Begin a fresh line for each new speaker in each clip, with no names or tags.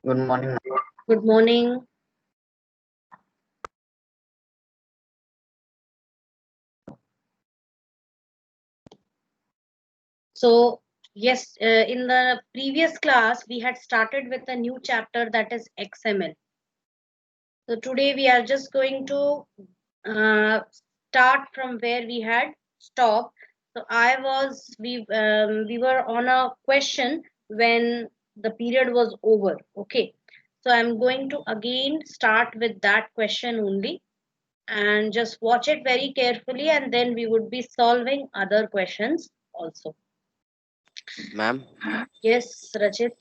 Good morning.
Good morning. So, yes, in the previous class, we had started with a new chapter that is XML. So, today we are just going to uh, start from where we had stopped. So, we were on a question when the period was over. Okay. So, I'm going to again start with that question only and just watch it very carefully, and then we would be solving other questions also.
Ma'am,
Yes, Rajit.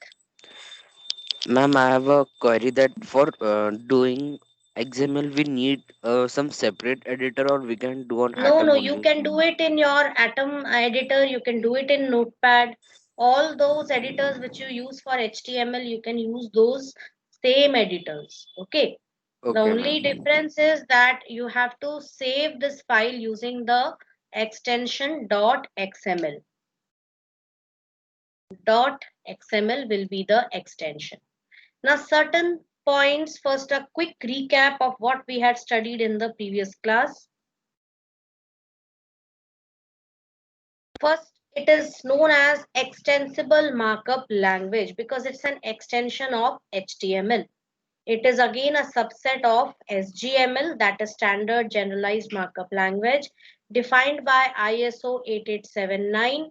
ma'am, I have a query that for doing XML we need some separate editor or we can do on
No,
Atom
no, you
only.
can do it in your Atom editor, you can do it in Notepad. All those editors which you use for HTML, you can use those same editors. Okay. The
Okay,
only
ma'am.
difference is that you have to save this file using the extension .xml. .xml will be the extension. Now, certain points. First, a quick recap of what we had studied in the previous class. First, it is known as extensible markup language because it's an extension of HTML. It is again a subset of SGML, that is Standard Generalized Markup Language, defined by ISO 8879,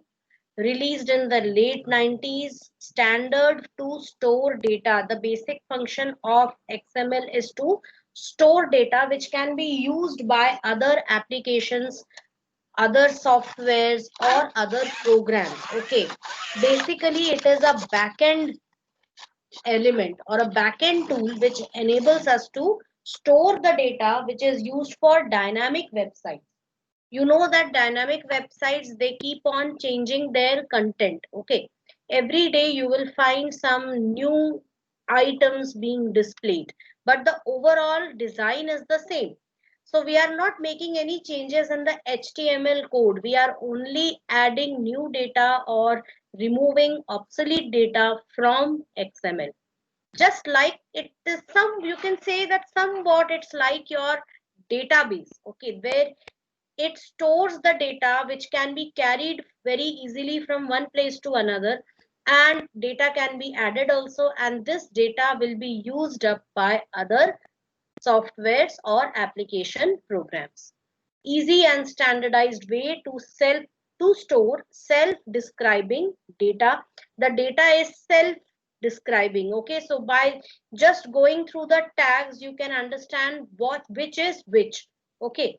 released in the late 90s. Standard to store data. The basic function of XML is to store data which can be used by other applications, other softwares, or other programs. Okay, basically it is a backend element or a backend tool which enables us to store the data which is used for dynamic websites. You know that dynamic websites, they keep on changing their content. Okay, every day you will find some new items being displayed, but the overall design is the same. So we are not making any changes in the HTML code, we are only adding new data or removing obsolete data from XML. Just like it is some, you can say that somewhat it's like your database. Okay, where it stores the data which can be carried very easily from one place to another, and data can be added also, and this data will be used up by other softwares or application programs. Easy and standardized way to store self describing data. The data is self describing. Okay, so by just going through the tags you can understand what which is which. Okay,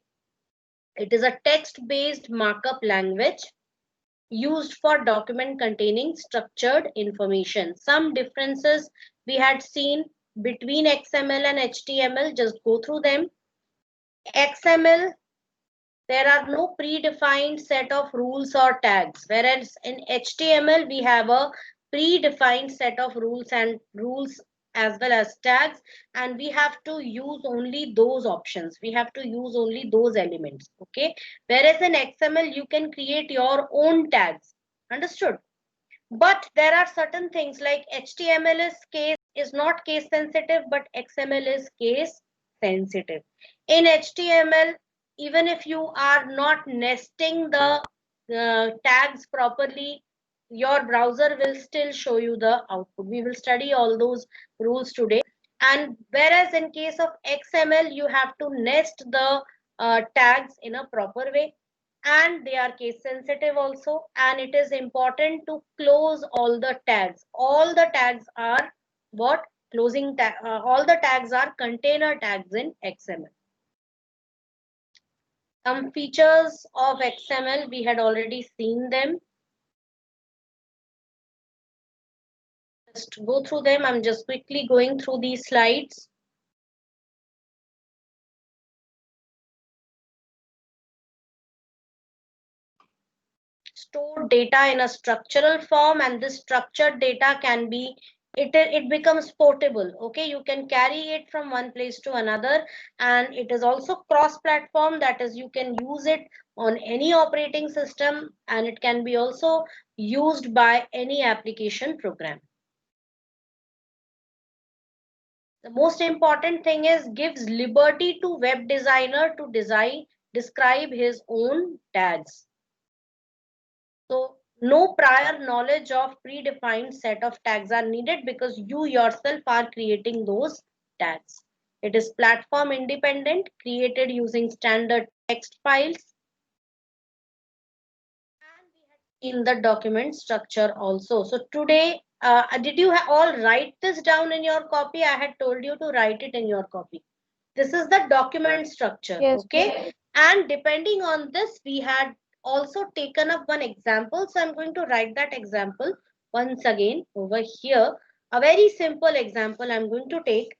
it is a text-based markup language used for document containing structured information. Some differences we had seen between XML and HTML, just go through them. XML, there are no predefined set of rules or tags, whereas in HTML we have a predefined set of rules as well as tags, and we have to use only those options, we have to use only those elements. Okay, whereas in XML you can create your own tags. Understood? But there are certain things like HTML is not case sensitive, but XML is case sensitive. In HTML, even if you are not nesting the tags properly, your browser will still show you the output. We will study all those rules today. And whereas in case of XML, you have to nest the tags in a proper way, and they are case sensitive also, and it is important to close all the tags. All the tags are what? All the tags are container tags in XML. Some features of XML, we had already seen them. Just go through them. I'm just quickly going through these slides. Store data in a structural form, and this structured data can be, it becomes portable. Okay, you can carry it from one place to another, and it is also cross platform, that is you can use it on any operating system, and it can be also used by any application program. The most important thing is gives liberty to web designer to describe his own tags. So no prior knowledge of predefined set of tags are needed because you yourself are creating those tags. It is platform independent, created using standard text files. And we had seen the document structure also. So today, did you all write this down in your copy? I had told you to write it in your copy. This is the document structure,
Yes,
okay? And depending on this, we had also taken up one example. So I'm going to write that example once again over here. A very simple example I'm going to take.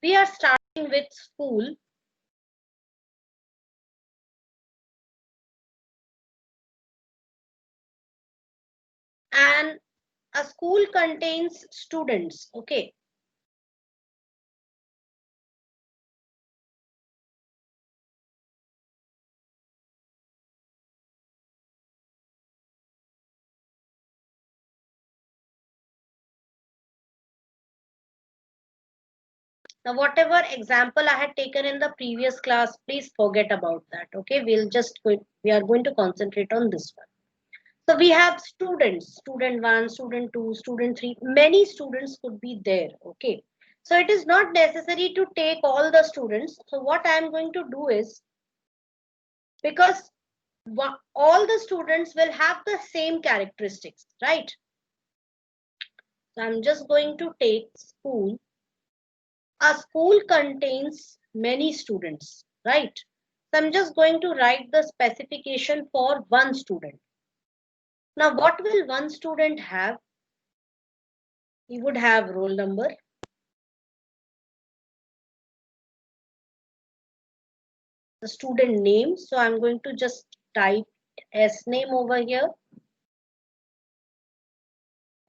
We are starting with school. And a school contains students, okay? Now, whatever example I had taken in the previous class, please forget about that. Okay, we are going to concentrate on this one. So we have students, student one, student two, student three. Many students could be there. Okay, so it is not necessary to take all the students. So what I am going to do is, because all the students will have the same characteristics, right? So I'm just going to take school. A school contains many students, right? So I'm just going to write the specification for one student. Now, what will one student have? He would have roll number, the student name. So I'm going to just type S name over here,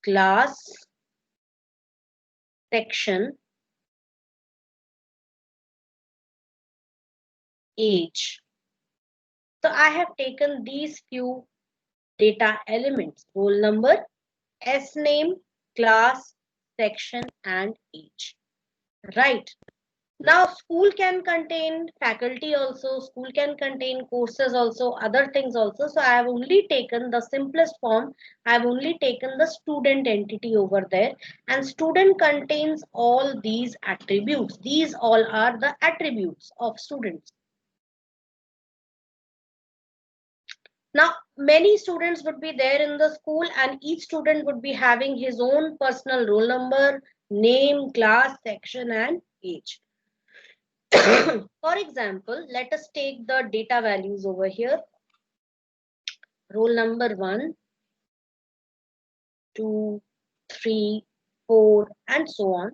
class, section, age. So I have taken these few data elements, roll number, S name, class, section, and age. Right. Now, school can contain faculty also, school can contain courses also, other things also. So I have only taken the simplest form. I have only taken the student entity over there, and student contains all these attributes. These all are the attributes of students. Now, many students would be there in the school, and each student would be having his own personal roll number, name, class, section, and age. For example, let us take the data values over here. Roll number 1, 2, 3, 4, and so on.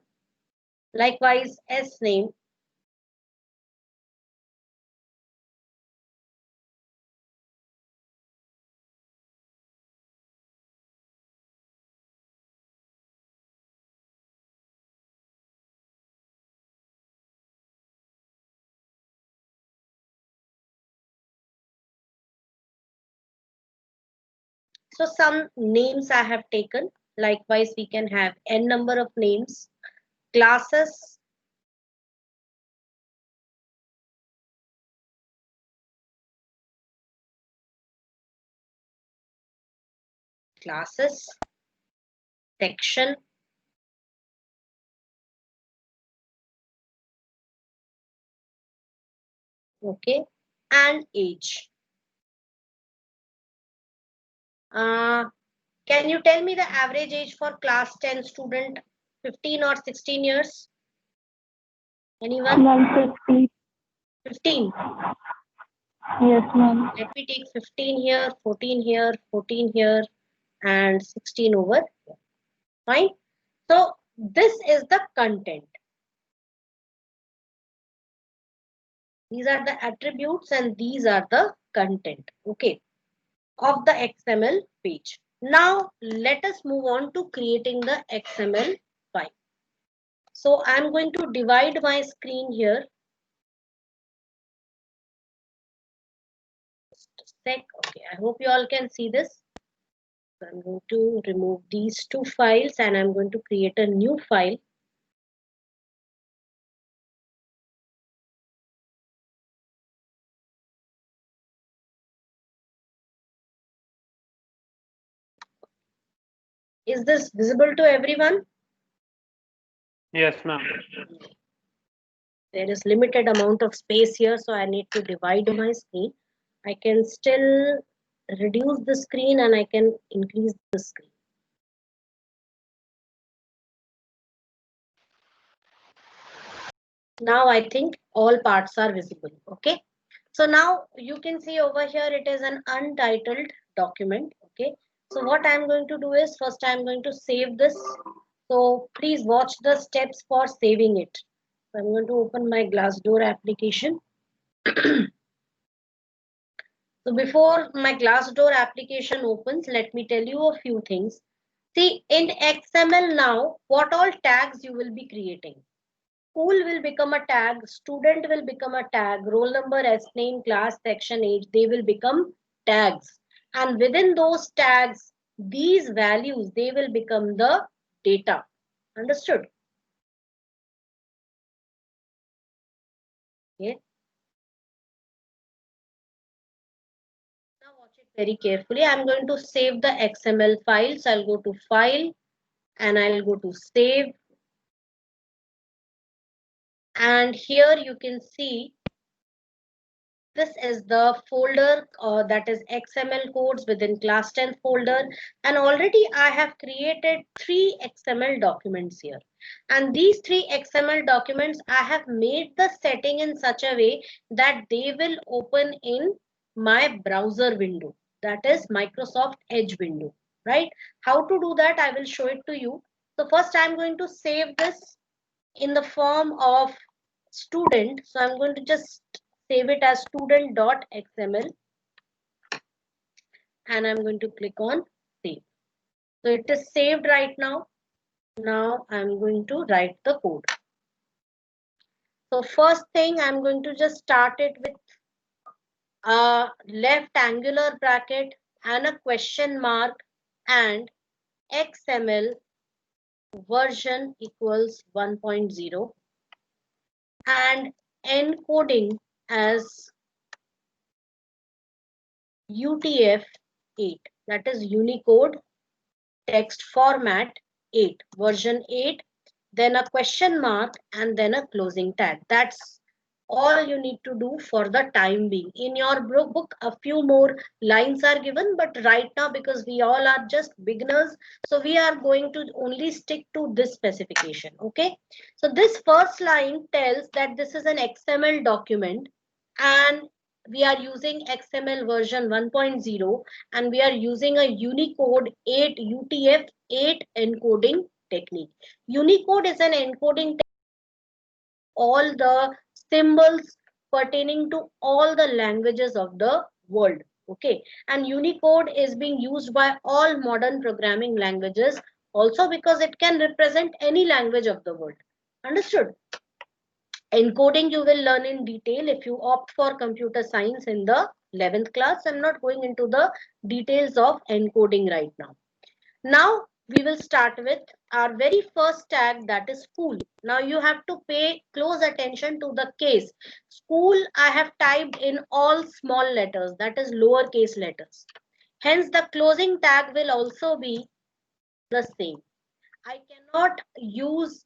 Likewise, S name, so some names I have taken. Likewise, we can have n number of names, classes, classes, section, okay, and age. Uh, can you tell me the average age for class 10 student? 15 or 16 years? Anyone?
150.
15.
Yes, ma'am.
Let me take 15 here, 14 here, 14 here, and 16 over here. Fine. So this is the content. These are the attributes and these are the content, okay, of the XML page. Now let us move on to creating the XML file. So I'm going to divide my screen here. Just a sec. Okay, I hope you all can see this. I'm going to remove these two files and I'm going to create a new file. Is this visible to everyone?
Yes, ma'am.
There is limited amount of space here, so I need to divide my screen. I can still reduce the screen and I can increase the screen. Now I think all parts are visible. Okay. So now you can see over here it is an untitled document. Okay. So what I'm going to do is first I'm going to save this. So please watch the steps for saving it. So I'm going to open my Glassdoor application. So before my Glassdoor application opens, let me tell you a few things. See, in XML now, what all tags you will be creating? School will become a tag, student will become a tag, roll number, S name, class, section, age, they will become tags. And within those tags, these values, they will become the data. Understood? Okay. Now watch it very carefully. I'm going to save the XML file. So I'll go to File and I'll go to Save. And here you can see this is the folder that is XML codes within class 10 folder. And already I have created 3 XML documents here. And these 3 XML documents, I have made the setting in such a way that they will open in my browser window. That is Microsoft Edge window, right? How to do that? I will show it to you. So first I'm going to save this in the form of student. So I'm going to just save it as student.xml and I'm going to click on save. So it is saved right now. Now I'm going to write the code. So first thing I'm going to just start it with a left angular bracket and a question mark and XML version equals 1.0 and encoding as UTF-8, that is Unicode text format 8, version 8, then a question mark and then a closing tag. That's all you need to do for the time being. In your book, a few more lines are given, but right now because we all are just beginners, so we are going to only stick to this specification. Okay. So this first line tells that this is an XML document and we are using XML version 1.0 and we are using a Unicode 8 UTF-8 encoding technique. Unicode is an encoding technique all the symbols pertaining to all the languages of the world. Okay, and Unicode is being used by all modern programming languages also because it can represent any language of the world. Understood? Encoding you will learn in detail if you opt for computer science in the 11th class. I'm not going into the details of encoding right now. Now we will start with our very first tag, that is school. Now you have to pay close attention to the case. School I have typed in all small letters, that is lowercase letters. Hence the closing tag will also be the same. I cannot use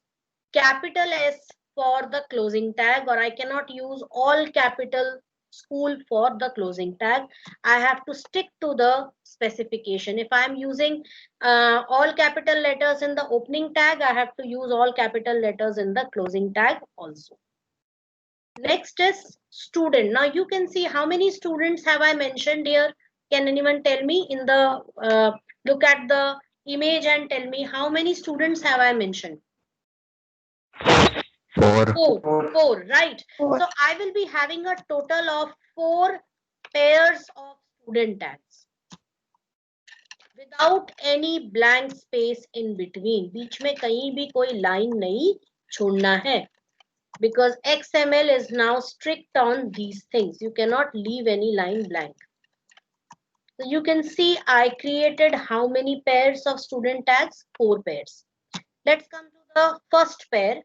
capital S for the closing tag or I cannot use all capital school for the closing tag. I have to stick to the specification. If I am using all capital letters in the opening tag, I have to use all capital letters in the closing tag also. Next is student. Now you can see how many students have I mentioned here. Can anyone tell me in the look at the image and tell me how many students have I mentioned? Four, right? So I will be having a total of 4 pairs of student tags without any blank space in between. बीच में कहीं भी कोई line नहीं छोड़ना है because XML is now strict on these things. You cannot leave any line blank. So you can see I created how many pairs of student tags? 4 pairs. Let's come to the first pair.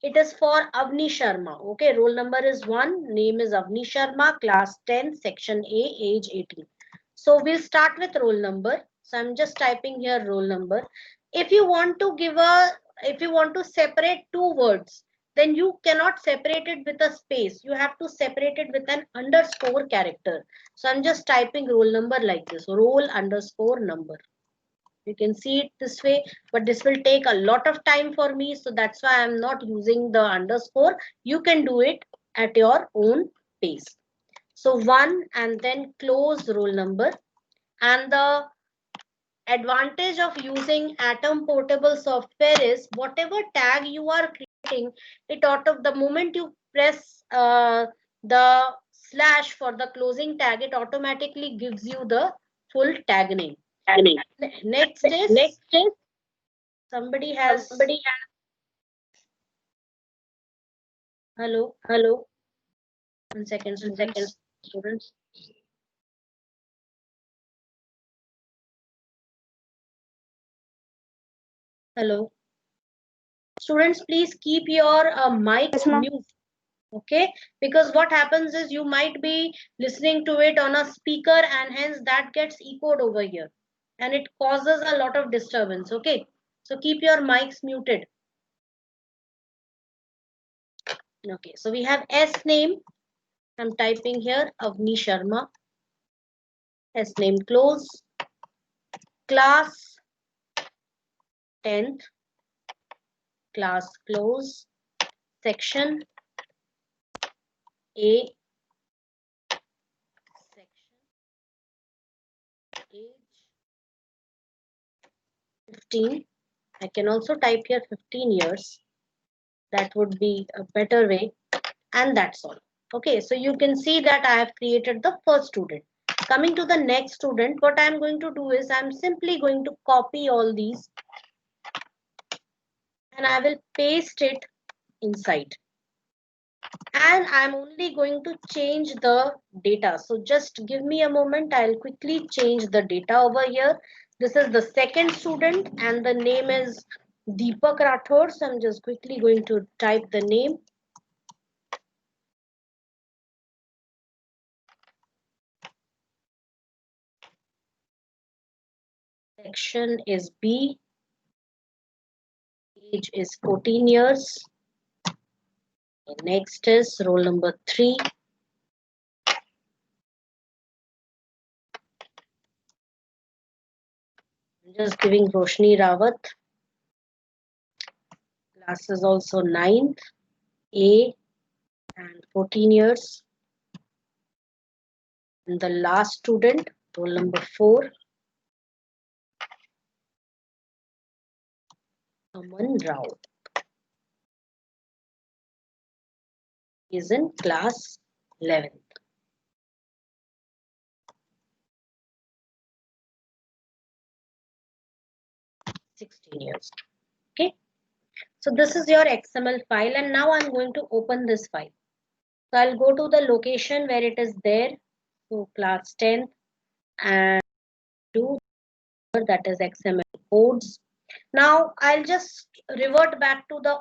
It is for Avni Sharma. Okay, roll number is 1, name is Avni Sharma, class 10, section A, age 18. So we'll start with roll number. So I'm just typing here roll number. If you want to separate two words, then you cannot separate it with a space. You have to separate it with an underscore character. So I'm just typing roll number like this, roll underscore number. You can see it this way, but this will take a lot of time for me, so that's why I'm not using the underscore. You can do it at your own pace. So 1 and then close roll number. And the advantage of using Atom Portable software is whatever tag you are creating, the moment you press the slash for the closing tag, it automatically gives you the full tag name. Next is somebody has hello. 1 second, students. Hello. Students, please keep your mic
Yes, ma'am.
mute. Okay, because what happens is you might be listening to it on a speaker and hence that gets echoed over here and it causes a lot of disturbance. Okay, so keep your mics muted. Okay, so we have S name. I'm typing here Avni Sharma. S name close. Class 10th. Class close. Section A. Section age 15. I can also type here 15 years. That would be a better way. And that's all. Okay, so you can see that I have created the first student. Coming to the next student, what I'm going to do is I'm simply going to copy all these and I will paste it inside. And I'm only going to change the data. So just give me a moment. I'll quickly change the data over here. This is the second student and the name is Deepak Rathod. So I'm just quickly going to type the name. Section is B. Age is 14 years. Next is roll number 3. I'm just giving Roshni Rawat. Class is also 9th. A and 14 years. And the last student, roll number 4. Aman Rao. Is in class 11th. Years. Okay. So this is your XML file and now I'm going to open this file. So I'll go to the location where it is there. So class 10 and do that is XML codes. Now I'll just revert back to the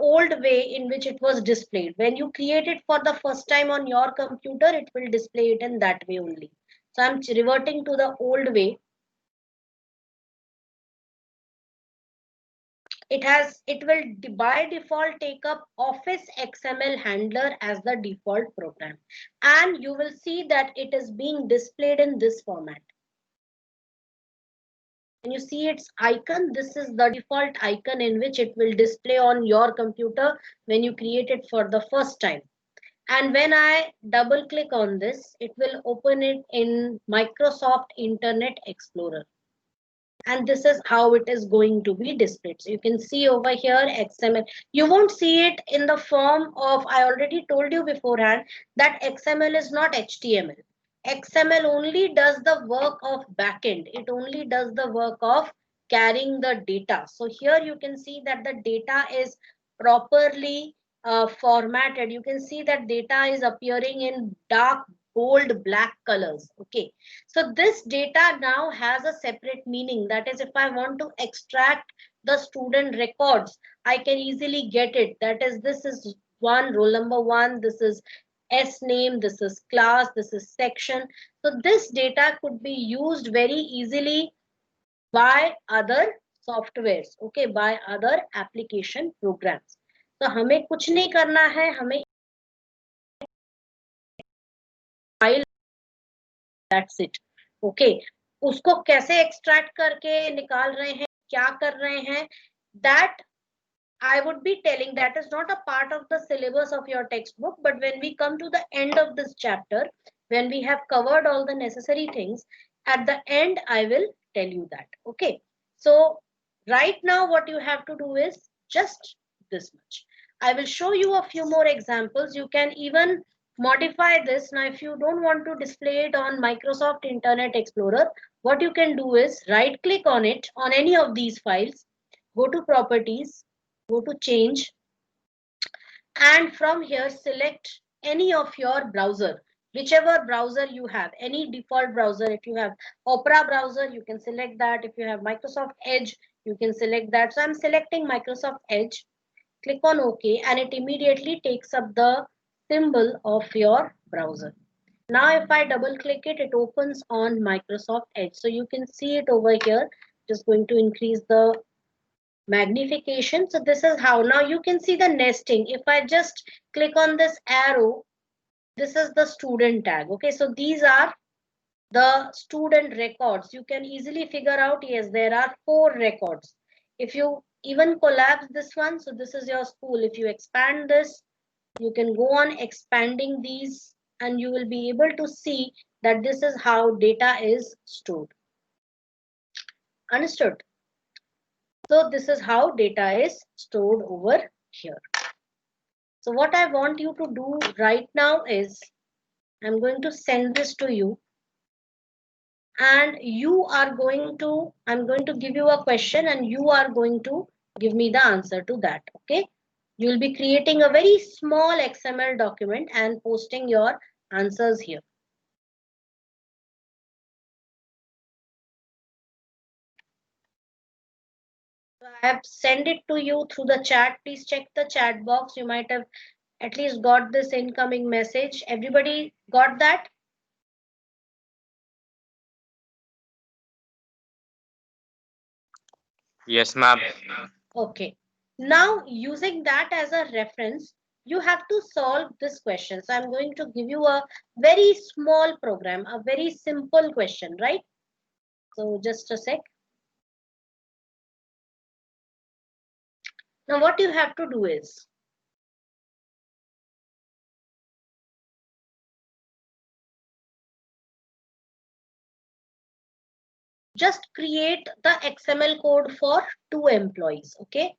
old way in which it was displayed. When you create it for the first time on your computer, it will display it in that way only. So I'm reverting to the old way. It will by default take up Office XML handler as the default program. And you will see that it is being displayed in this format. When you see its icon, this is the default icon in which it will display on your computer when you create it for the first time. And when I double click on this, it will open it in Microsoft Internet Explorer. And this is how it is going to be displayed. So you can see over here XML. You won't see it in the form of, I already told you beforehand that XML is not HTML. XML only does the work of backend. It only does the work of carrying the data. So here you can see that the data is properly formatted, you can see that data is appearing in dark bold black colors. Okay, so this data now has a separate meaning. That is, if I want to extract the student records, I can easily get it. That is, this is one, roll number one, this is S name, this is class, this is section. So this data could be used very easily by other softwares, okay, by other application programs. तो हमें कुछ नहीं करना है, हमें file, that's it. Okay, उसको कैसे extract करके निकाल रहे हैं, क्या कर रहे हैं, that I would be telling, that is not a part of the syllabus of your textbook, but when we come to the end of this chapter, when we have covered all the necessary things, at the end I will tell you that. Okay, so right now what you have to do is just this much. I will show you a few more examples. You can even modify this. Now if you don't want to display it on Microsoft Internet Explorer, what you can do is right click on it, on any of these files, go to properties, go to change, and from here select any of your browser, whichever browser you have, any default browser. If you have Opera browser, you can select that. If you have Microsoft Edge, you can select that. So I'm selecting Microsoft Edge, click on OK, and it immediately takes up the symbol of your browser. Now if I double click it, it opens on Microsoft Edge. So you can see it over here. Just going to increase the magnification. So this is how. Now you can see the nesting. If I just click on this arrow, this is the student tag. Okay, so these are the student records. You can easily figure out, yes, there are 4 records. If you even collapse this one, so this is your school. If you expand this, you can go on expanding these, and you will be able to see that this is how data is stored. Understood? So this is how data is stored over here. So what I want you to do right now is, I'm going to send this to you, and I'm going to give you a question, and you are going to give me the answer to that. Okay, you will be creating a very small XML document and posting your answers here. I have sent it to you through the chat. Please check the chat box. You might have at least got this incoming message. Everybody got that?
Yes, ma'am.
Okay. Now using that as a reference, you have to solve this question. So I'm going to give you a very small program, a very simple question, right? So just a sec. Now what you have to do is, just create the XML code for 2 employees, okay?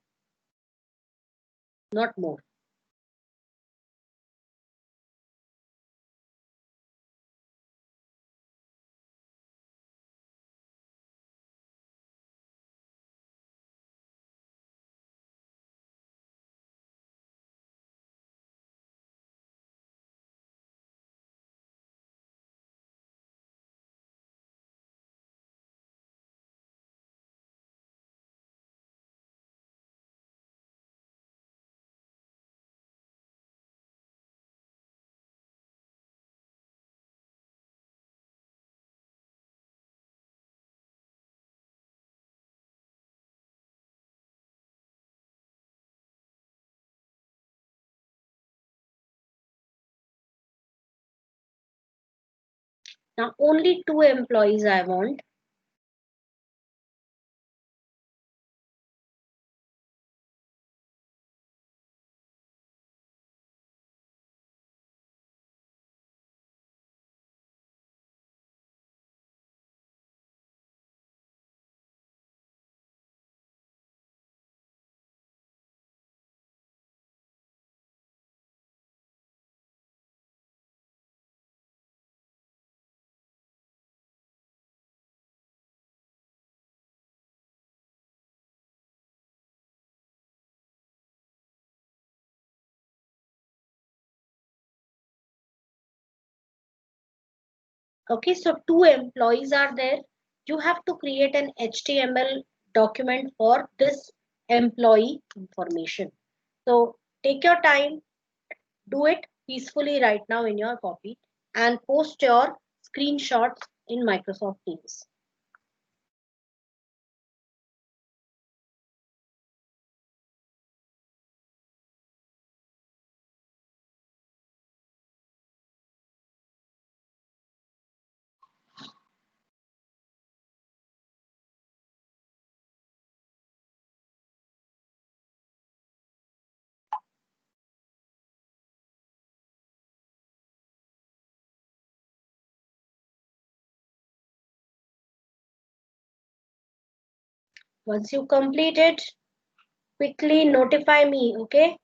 Not more. Now only 2 employees I want. Okay, so 2 employees are there. You have to create an HTML document for this employee information. So take your time, do it peacefully right now in your copy and post your screenshots in Microsoft Teams. Once you complete it, quickly notify me, okay?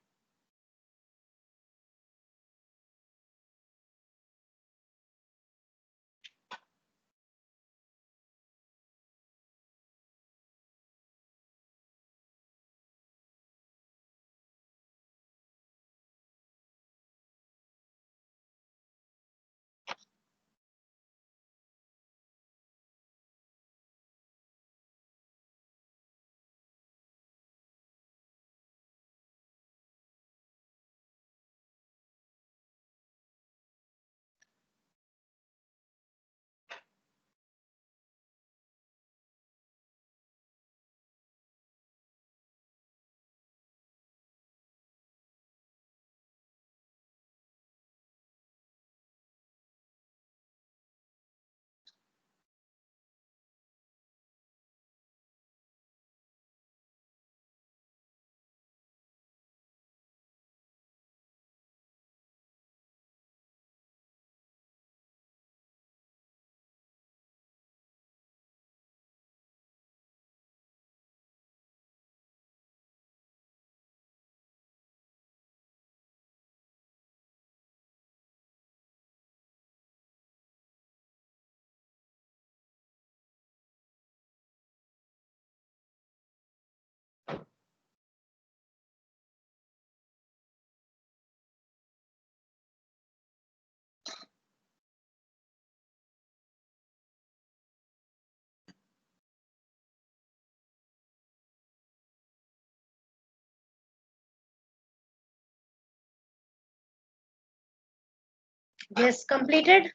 Yes, completed.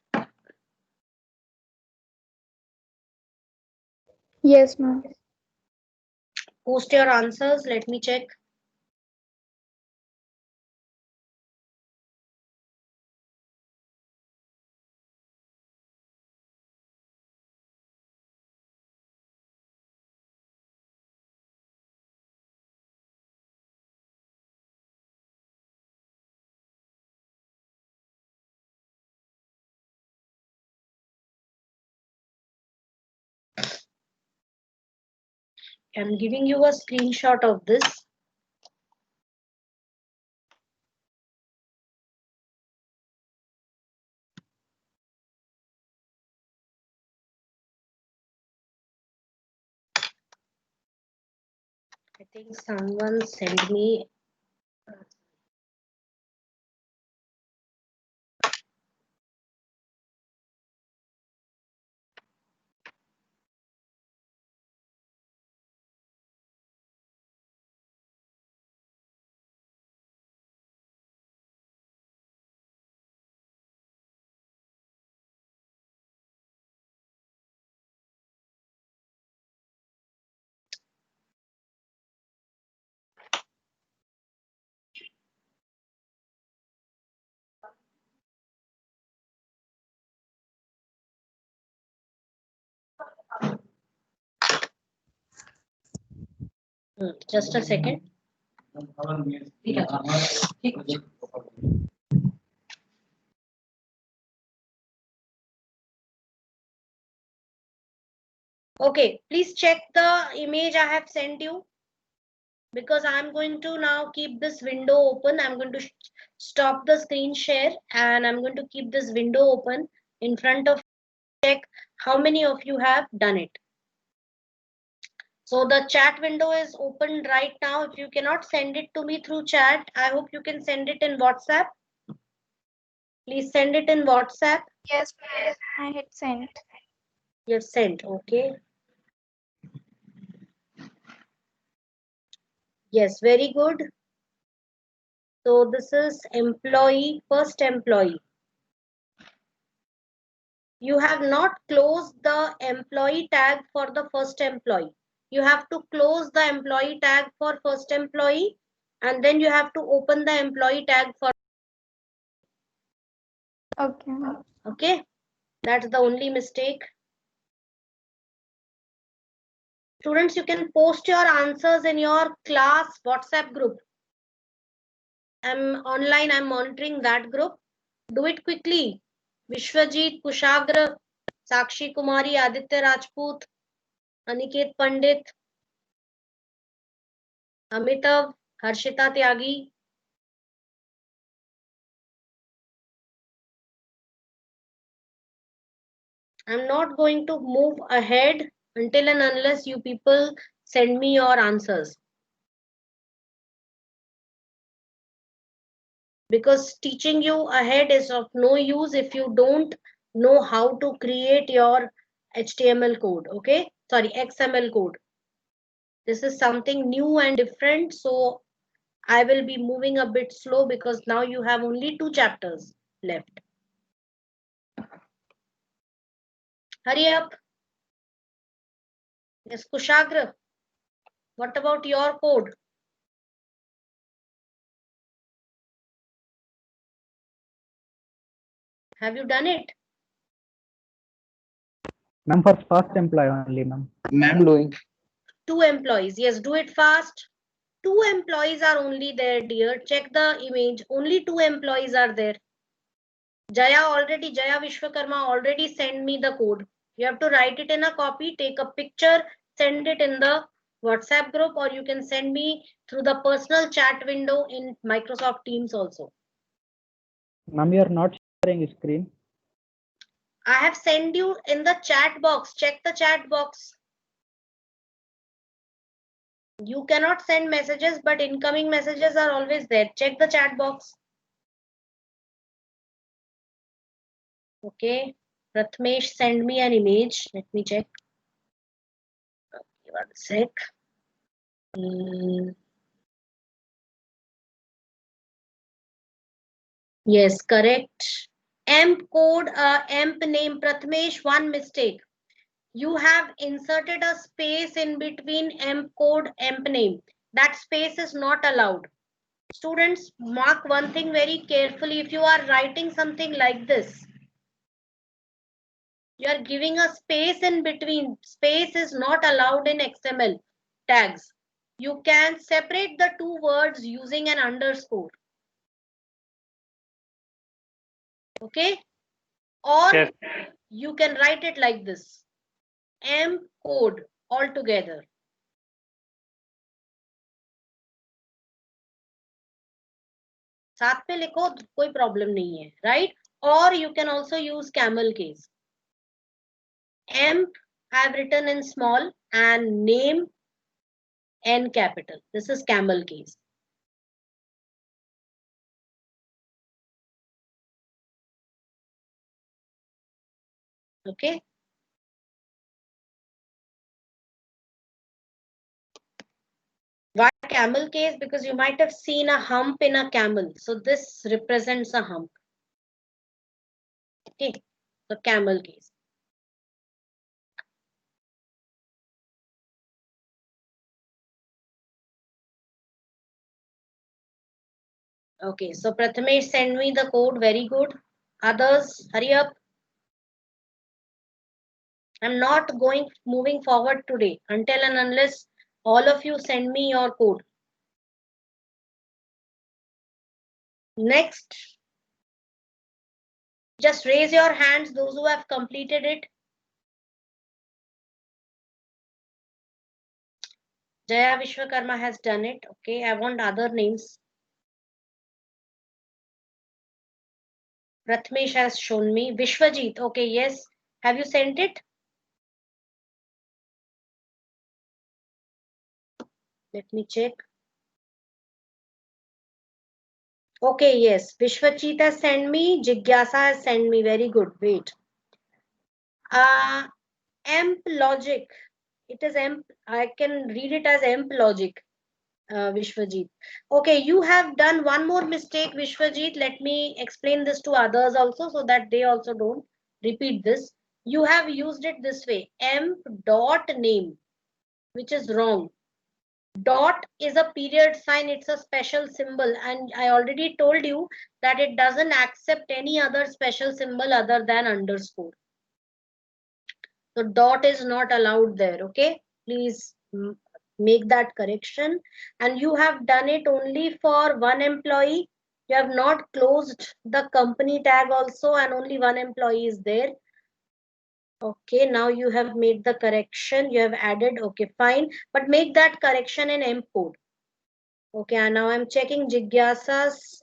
Yes, ma'am.
Post your answers. Let me check. I'm giving you a screenshot of this. I think someone sent me. Just a second. Okay, please check the image I have sent you because I'm going to now keep this window open. I'm going to stop the screen share and I'm going to keep this window open in front of check how many of you have done it. So the chat window is open right now. If you cannot send it to me through chat, I hope you can send it in WhatsApp. Please send it in WhatsApp.
Yes, ma'am. I had sent.
You have sent, okay. Yes, very good. So this is employee, first employee. You have not closed the employee tag for the first employee. You have to close the employee tag for first employee, and then you have to open the employee tag for,
Okay, ma'am.
okay. That's the only mistake. Students, you can post your answers in your class WhatsApp group. I'm online, I'm monitoring that group. Do it quickly. Vishwajit, Kushagra, Sakshi Kumari, Aditya Rajput, Aniket Pandit, Amitav, Harshita Tyagi. I'm not going to move ahead until and unless you people send me your answers. Because teaching you ahead is of no use if you don't know how to create your HTML code, okay? Sorry, XML code. This is something new and different, so I will be moving a bit slow because now you have only 2 chapters left. Hurry up. Yes, Kushagra, what about your code? Have you done it?
Ma'am, for first employee only, ma'am.
Ma'am doing.
2 employees. Yes, do it fast. 2 employees are only there, dear. Check the image. Only 2 employees are there. Jaya Vishwakarma already sent me the code. You have to write it in a copy, take a picture, send it in the WhatsApp group, or you can send me through the personal chat window in Microsoft Teams also.
Ma'am, you are not sharing screen.
I have sent you in the chat box. Check the chat box. You cannot send messages, but incoming messages are always there. Check the chat box. Okay. Prathmesh, send me an image. Let me check. Okay, 1 sec. Yes, correct. EMP code, EMP name, Prathmesh, one mistake. You have inserted a space in between EMP code, EMP name. That space is not allowed. Students, mark one thing very carefully. If you are writing something like this, you are giving a space in between. Space is not allowed in XML tags. You can separate the 2 words using an underscore. Okay? Or
Yes.
you can write it like this. EMP code all together. साथ में लिखो, कोई problem नहीं है, right? Or you can also use camel case. EMP I have written in small and name N capital. This is camel case. Okay. Why camel case? Because you might have seen a hump in a camel. So this represents a hump. Okay. So camel case. Okay. So Prathamesh, send me the code. Very good. Others, hurry up. I'm not moving forward today until and unless all of you send me your code. Next, just raise your hands, those who have completed it. Jaya Vishwakarma has done it. Okay, I want other names. Prathmesh has shown me. Vishwajit, okay, yes. Have you sent it? Let me check. Okay, yes. Vishwajit has sent me. Jigyasa has sent me. Very good. Wait. Amp logic. It is amp. I can read it as amp logic. Vishwajit. Okay, you have done one more mistake, Vishwajit. Let me explain this to others also so that they also don't repeat this. You have used it this way. Amp dot name, which is wrong. Dot is a period sign, it's a special symbol, and I already told you that it doesn't accept any other special symbol other than underscore. So dot is not allowed there. Okay, please make that correction. And you have done it only for one employee. You have not closed the company tag also, and only one employee is there. Okay, now you have made the correction, you have added. Okay, fine, but make that correction in M code. Okay, and now I'm checking Jigyasa's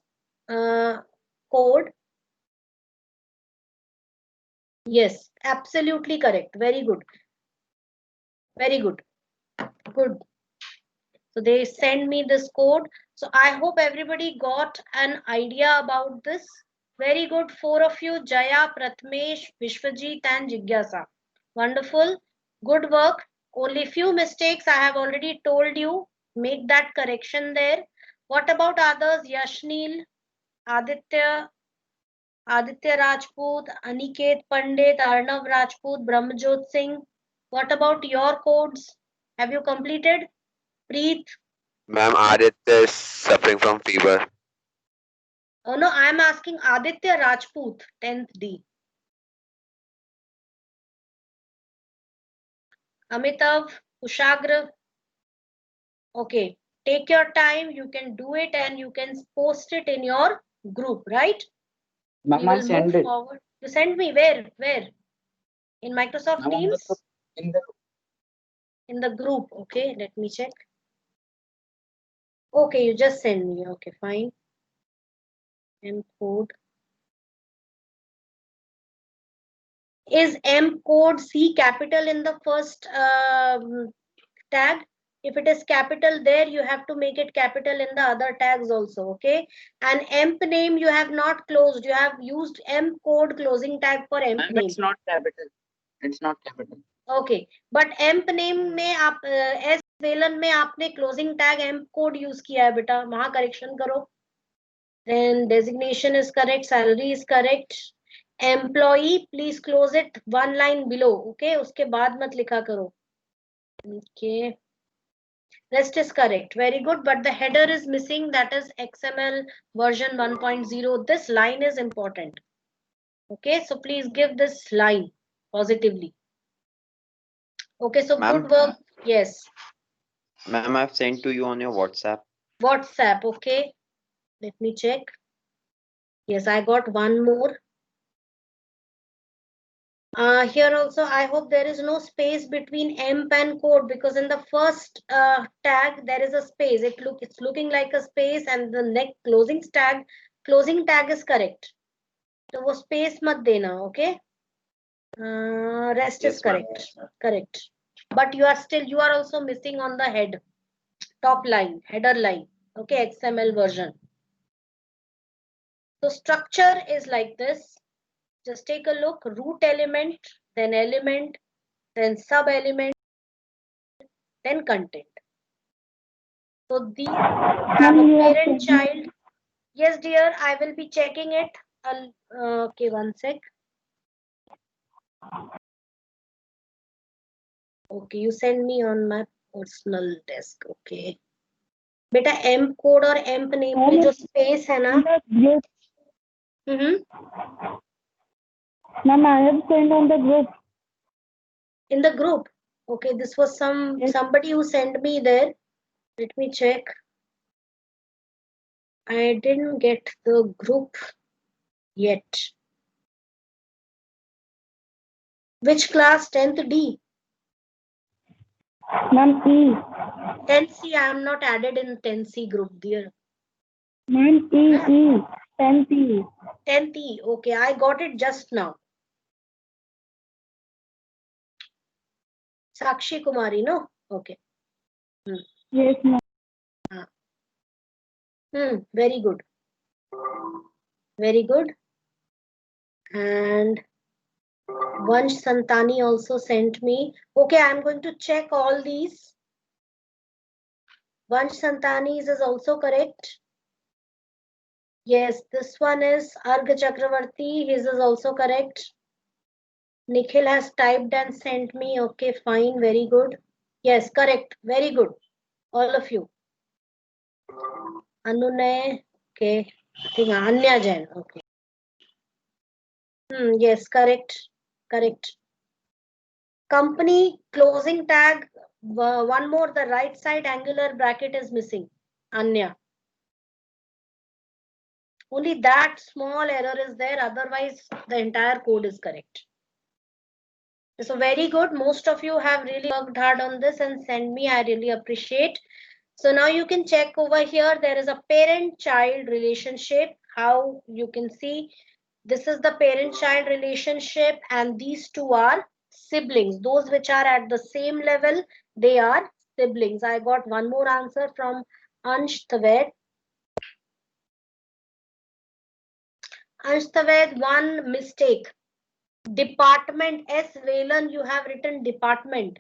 code. Yes, absolutely correct. Very good. Very good. Good. So they send me this code. So I hope everybody got an idea about this. Very good. 4 of you, Jaya, Pratmesh, Vishwajit and Jigyasa. Wonderful. Good work. Only few mistakes I have already told you. Make that correction there. What about others? Yashnil, Aditya Rajput, Aniket Pandit, Arnav Rajput, Brahmjot Singh. What about your codes? Have you completed? Preet?
Ma'am, Aditya is suffering from fever.
Oh no, I am asking Aditya Rajput, 10th D. Amitav, Kushagra. Okay, take your time. You can do it and you can post it in your group, right? We
Ma'am, I
will
send
move
it.
forward. You send me where? Where? In Microsoft
Ma'am,
Teams?
in the
In the group. Okay, let me check. Okay, you just send me. Okay, fine. M code. Is M code C capital in the first tag? If it is capital there, you have to make it capital in the other tags also. Okay. And emp name you have not closed. You have used M code closing tag for emp
ma'am,
name.
it's not capital. It's not capital.
Okay. But emp name में आप S Velan में आपने closing tag emp code use किया है बेटा, वहाँ correction करो. Then designation is correct, salary is correct. Employee, please close it one line below. Okay, उसके बाद मत लिखा करो. Okay. Rest is correct. Very good. But the header is missing. That is XML version 1.0. This line is important. Okay, so please give this line positively. Okay, so good work. Yes.
Ma'am, I've sent to you on your WhatsApp.
WhatsApp. Okay. Let me check. Yes, I got one more. Here also, I hope there is no space between emp and code, because in the first tag there is a space. It's looking like a space, and the next closing tag is correct. So वो space मत देना, okay? Rest
Yes,
is correct. Correct. But you are also missing on the head, top line, header line. Okay, XML version. So structure is like this. Just take a look. Root element, then sub element, then content. So these have a parent child. Yes, dear, I will be checking it. Okay, one sec. Okay, you send me on my personal desk. Okay. बेटा M code और emp name में जो space है ना.
Ma'am, I have sent on the group.
In the group. Okay, this was somebody who sent me there. Let me check. I didn't get the group yet. Which class? 10th D?
Ma'am, E.
10C, I am not added in 10C group, dear.
Ma'am, E. 10th E.
10th E. Okay, I got it just now. Sakshi Kumari, no? Okay.
Yes, ma'am.
Very good. Very good. And Vansh Santani also sent me. Okay, I'm going to check all these. Vansh Santani's is also correct. Yes, this one is Arga Chakravarti. His is also correct. Nikhil has typed and sent me. Okay, fine. Very good. Yes, correct. Very good. All of you. Anunay. Okay. I think Anya Jain. Okay. Yes, correct. Correct. Company closing tag. One more. The right side angular bracket is missing. Anya. Only that small error is there. Otherwise, the entire code is correct. So very good. Most of you have really worked hard on this and send me. I really appreciate. So now you can check over here. There is a parent-child relationship. How you can see this is the parent-child relationship, and these two are siblings. Those which are at the same level, they are siblings. I got one more answer from Ansh Taved. Ansh Taved, one mistake. Department S Velan, you have written department.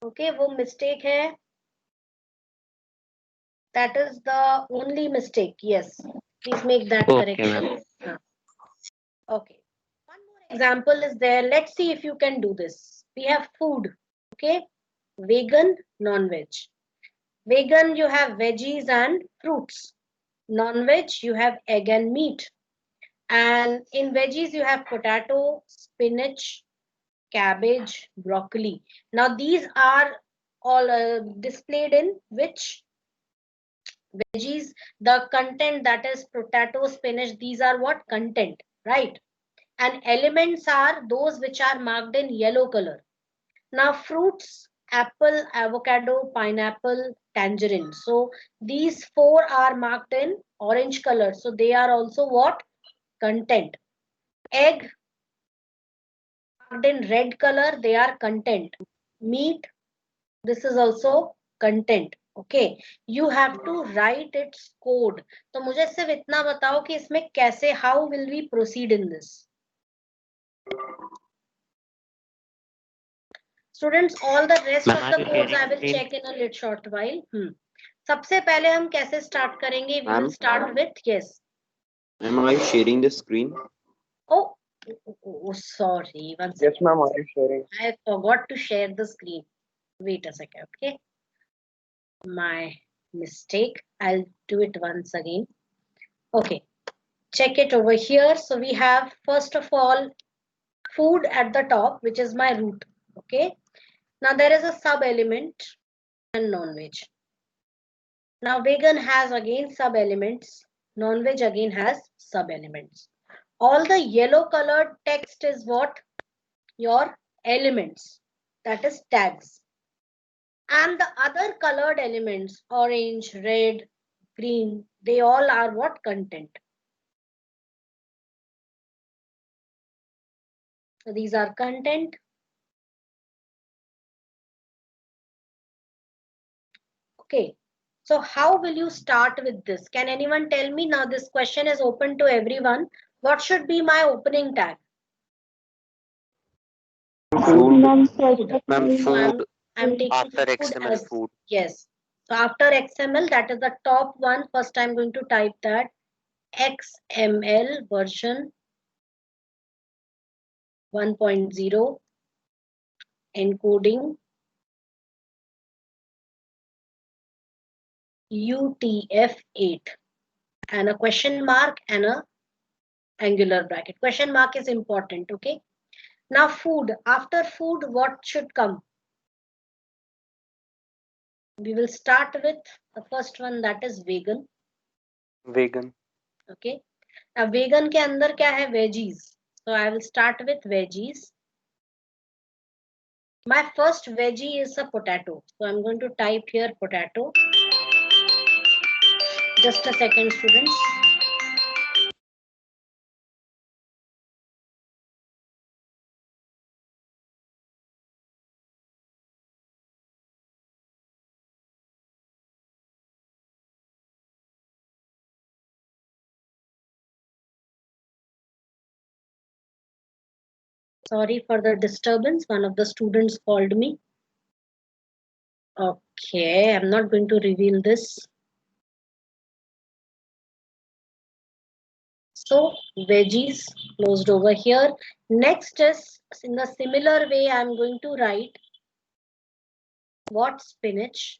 Okay, वो mistake है. That is the only mistake. Yes, please make that correction. Okay. One more example is there. Let's see if you can do this. We have food. Okay. Vegan, non-veg. Vegan, you have veggies and fruits. Non-veg, you have egg and meat. And in veggies, you have potato, spinach, cabbage, broccoli. Now, these are all displayed in which veggies? The content, that is potato, spinach, these are what? Content, right? And elements are those which are marked in yellow color. Now, fruits, apple, avocado, pineapple, tangerine. So these four are marked in orange color. So they are also what? Content. Egg, marked in red color, they are content. Meat, this is also content. Okay, you have to write its code. तो मुझे सिर्फ इतना बताओ कि इसमें कैसे, how will we proceed in this? Students, all the rest of the codes I will check in a little short while. सबसे पहले हम कैसे start करेंगे? We will start with yes.
Am I sharing the screen?
Oh, sorry. One second.
Yes, ma'am, I am sharing.
I forgot to share the screen. Wait a second, okay? My mistake. I'll do it once again. Okay, check it over here. So we have, first of all, food at the top, which is my root. Okay. Now there is a sub element and non-veg. Now vegan has again sub elements. Non-veg again has sub elements. All the yellow colored text is what? Your elements. That is tags. And the other colored elements, orange, red, green, they all are what? Content. So these are content. Okay. So how will you start with this? Can anyone tell me? Now this question is open to everyone. What should be my opening tag?
Food.
Ma'am,
Ma'am,
So
food
I'm taking
after
food
XML
as
food.
yes. So after XML, that is the top one. First, I'm going to type that XML version 1.0 encoding UTF-8 and a question mark and a angular bracket. Question mark is important. Okay. Now food. After food, what should come? We will start with the first one, that is vegan.
Vegan.
Okay. Now vegan के अंदर क्या है? Veggies. So I will start with veggies. My first veggie is a potato. So I'm going to type here potato. Just a second, students. Sorry for the disturbance. One of the students called me. Okay, I'm not going to reveal this. So veggies closed over here. Next is in the similar way, I'm going to write what spinach.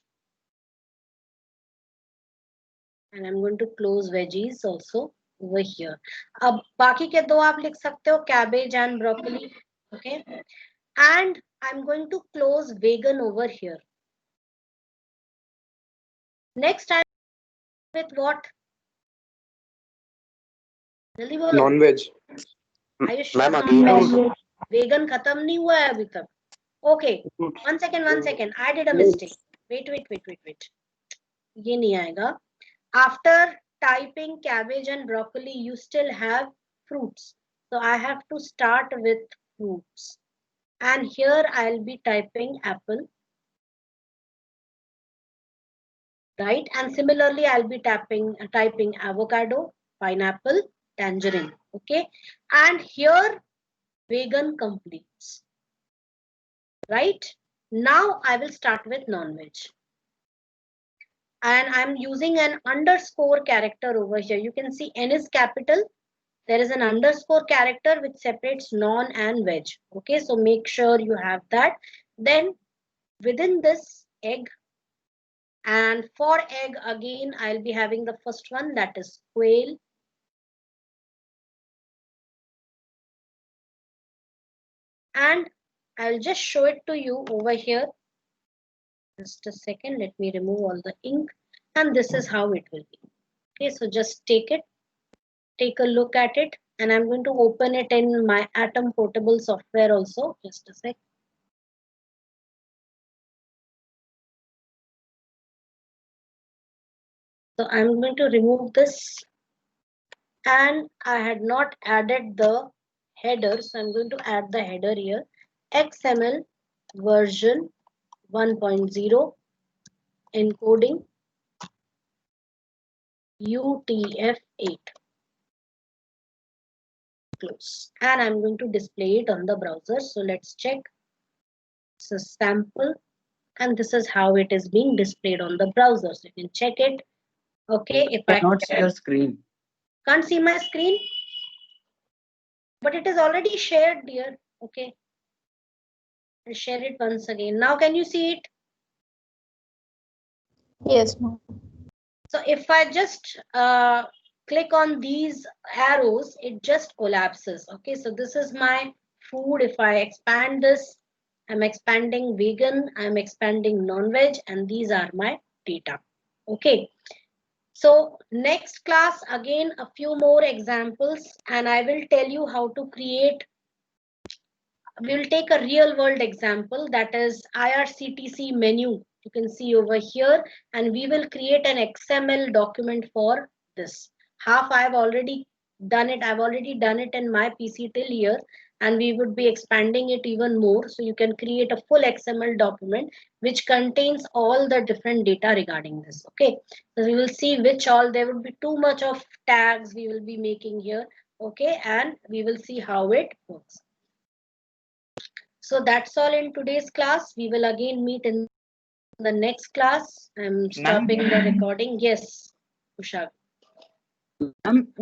And I'm going to close veggies also over here. अब बाकी के दो आप लिख सकते हो cabbage and broccoli. Okay. And I'm going to close vegan over here. Next time with what? जल्दी बोलो.
Non-veg.
Are you sure?
Ma'am, again.
Non-veg.
Vegan खत्म नहीं हुआ है अभी तक. Okay.
Fruits.
One second. I did a mistake. Wait. ये नहीं आएगा. After typing cabbage and broccoli, you still have fruits. So I have to start with fruits. And here I'll be typing apple. Right? And similarly, I'll be typing avocado, pineapple, tangerine. Okay? And here vegan completes. Right? Now I will start with non-veg. And I'm using an underscore character over here. You can see N is capital. There is an underscore character which separates non and veg. Okay, so make sure you have that. Then within this egg, and for egg again, I'll be having the first one, that is quail. And I'll just show it to you over here. Just a second, let me remove all the ink. And this is how it will be. Okay, so just take a look at it, and I'm going to open it in my Atom Portable software also. Just a sec. So I'm going to remove this, and I had not added the header, so I'm going to add the header here. XML version 1.0 encoding UTF-8. Close. And I'm going to display it on the browser. So let's check. This is sample, and this is how it is being displayed on the browser. So you can check it. Okay, if I
Cannot see your screen.
can't see my screen, but it is already shared, dear. Okay, I'll share it once again. Now can you see it?
Yes, ma'am.
So if I just click on these arrows, it just collapses. Okay, so this is my food. If I expand this, I'm expanding vegan, I'm expanding non-veg, and these are my data. Okay, so next class, again, a few more examples, and I will tell you how to create. We'll take a real world example, that is IRCTC menu. You can see over here, and we will create an XML document for this. Half I've already done it. I've already done it in my PC till here, and we would be expanding it even more. So you can create a full XML document which contains all the different data regarding this. Okay, so we will see which all, there would be too much of tags we will be making here. Okay, and we will see how it works. So that's all in today's class. We will again meet in the next class. I'm stopping the recording. Yes, Usha.
Ma'am,